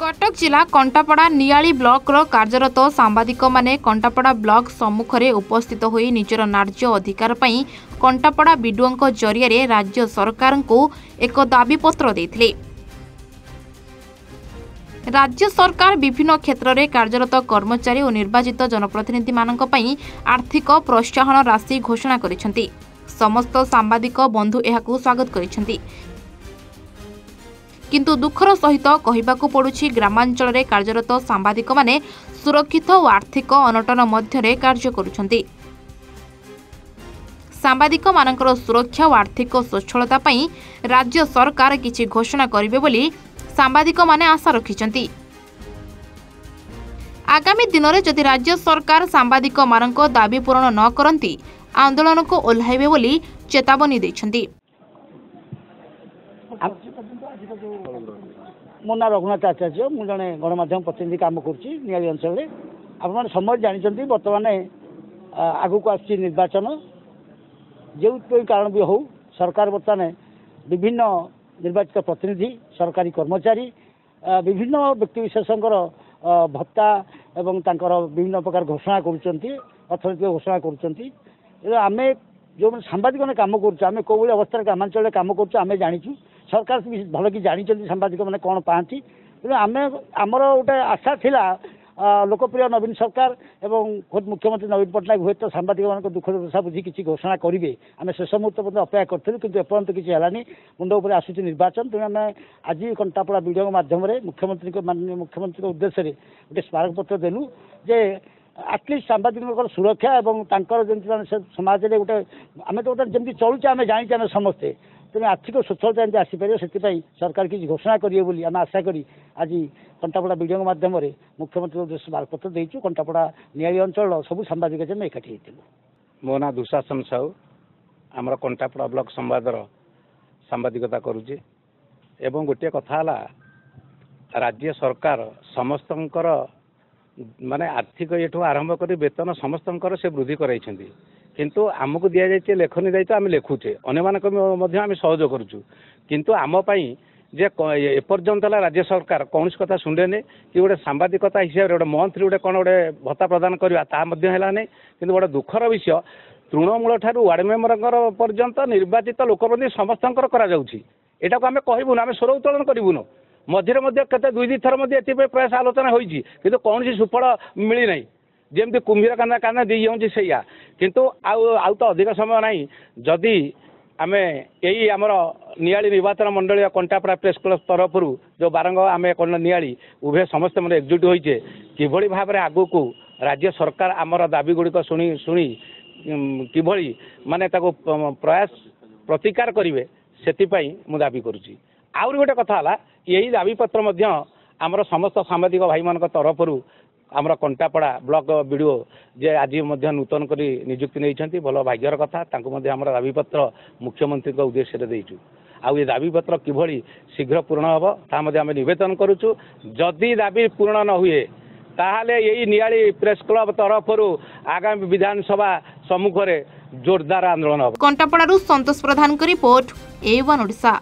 कटक जिला कंटापड़ा नियाली ब्लॉक रो कार्यरत सांबादिक माने कंटापड़ा ब्लॉक सम्मुखरे उपस्थित होई निजर न्याय्य अधिकार पई कंटापड़ा बीडीओ जरिया राज्य सरकार को एक दाबीपत्र देथिले। राज्य सरकार विभिन्न क्षेत्र में कार्यरत कर्मचारी और निर्वाचित जनप्रतिनिधि मानक पई आर्थिक प्रोत्साहन राशि घोषणा करिसेंती। समस्त सांबादिक बंधु एहाकू स्वागत करिसेंती। किंतु दुखर सहित कहबाकू पड़ुछि ग्रामांचल रे कार्यरत सांबादिक माने सुरक्षित और आर्थिक अनटन मध्यरे कार्य करुछंती। सांबादिक मानकर सुरक्षा और आर्थिक स्वच्छलता पई राज्य सरकार किछि घोषणा करिवे बोली सांबादिक माने आशा रखिछंती। आगामी दिन में जदि राज्य सरकार सांबादिक मानक दाबी पूरण न करंती आंदोलन को ओह्लाइबे बोली चेतावनी दैछंती। मो ना रघुनाथ आचार्य मु जड़े गणमाध्यम प्रतिनिधि काम करी अंचल में आप समझ जानते बर्तमान आगू को आसी निर्वाचन जो कोई कारण भी हो सरकार बर्तमान विभिन्न निर्वाचित प्रतिनिधि सरकारी कर्मचारी विभिन्न व्यक्तिविशेषकर भत्ता एवं तांकर विभिन्न प्रकार घोषणा अर्थनैतिक घोषणा करें जो सांबादिक मैंने कम करें कौ अवस्था ग्रामांचल कम करें जाचु सरकार भल कि जानते सांबादिक मैंने कौन पाती तेणु आमर गोटे आशा थिला लोकप्रिय नवीन सरकार एवं खुद मुख्यमंत्री नवीन पट्टनायक हुए तो सांबादिक मान दुख दशा बुझी किसी घोषणा करेंगे आम शेष मुहूर्त पर्यटन अपेक्षा करूँ कि एपर्यंत किसी है मुंड उपर आसूँ निर्वाचन तेणु आम आज कंटापड़ा वीडियो माध्यम मुख्यमंत्री माननीय मुख्यमंत्री उद्देश्य गोटे स्मारकपत्र देलु जे आटलिस्ट सांबादिक सुरक्षा और समाज में गोटे आम तो जमी चलुचे आम जाने आम समस्ते तेणु आर्थिक स्वच्छलता जमी आसीपर से सरकार किसी घोषणा करेंगे आम आशा करी आज कंटापड़ा वीडियो माध्यम मुख्यमंत्री उद्देश्य स्मारकपत्र देचु। कंटापड़ा नियाली अंचल सबू सांबादिक एकाठी होती। मो ना दुशासन साहू आमर कंटापड़ा ब्लॉक संवादर सांबादिकता करुचे एवं गोटे कथा राज्य सरकार समस्त माने आर्थिक ये आरंभ कर वेतन समस्त से वृद्धि कराई किंतु आमको दि जाए लेखनी दायित्व आम लिखुचे अन्य सहयोग करुचु किंतु आम जे एपर्यंत राज्य सरकार कौन कथा शुणे कि गोटे सांबादिकता हिसाब से गोटे मंथली गोटे कौन गोटे भत्ता प्रदान करवा कि गोटे दुखर विषय तृणमूल ठार वार्ड मेम्बर पर्यंत निर्वाचित लोकप्रतिनिधि समस्त यहाँ को आम कहबून आम स्वर उत्तोलन करूँ मझे केते दुई दी थर प्रयास आलोचना होती कि कौन सुफल मिली ना जमी कुंभीर काना काना दी जाऊँगी से किंतु आउ तो अधिक समय ना जदि आम यही आमर नियाली निर्वाचन मंडल कंटापड़ा प्रेस क्लब तरफ जो बारंग आम नियाली उभय समस्त मैंने एकजुट होइचे किभली भाव में आगु को राज्य सरकार आमर दाबी गुड़िक शुणी शुणी किभली माने ताको प्रयास प्रतिकार करेंगे से मु दाबी करुच्ची। आउरी गोटे कथा है यही दाबीपत्र आमर समस्त सांबादिक भाई मान तरफ आमर कंटापड़ा ब्लॉक बीडीओ जे आज नूतन करी नियुक्ति नहीं भल भाग्यर कथा आमर दाबीपत्र मुख्यमंत्री उद्देश्य देचु आउ ये दाबीपत्र किभली शीघ्र पूर्ण हम ताम नवेदन करुचु जदि दाबी पूर्ण न हुए ताहले यही नियाली प्रेस क्लब तरफ आगामी विधानसभा सम्मुख में जोरदार आंदोलन हम। कंटापड़ारू संतोष प्रधान रिपोर्ट A1 ओडिशा।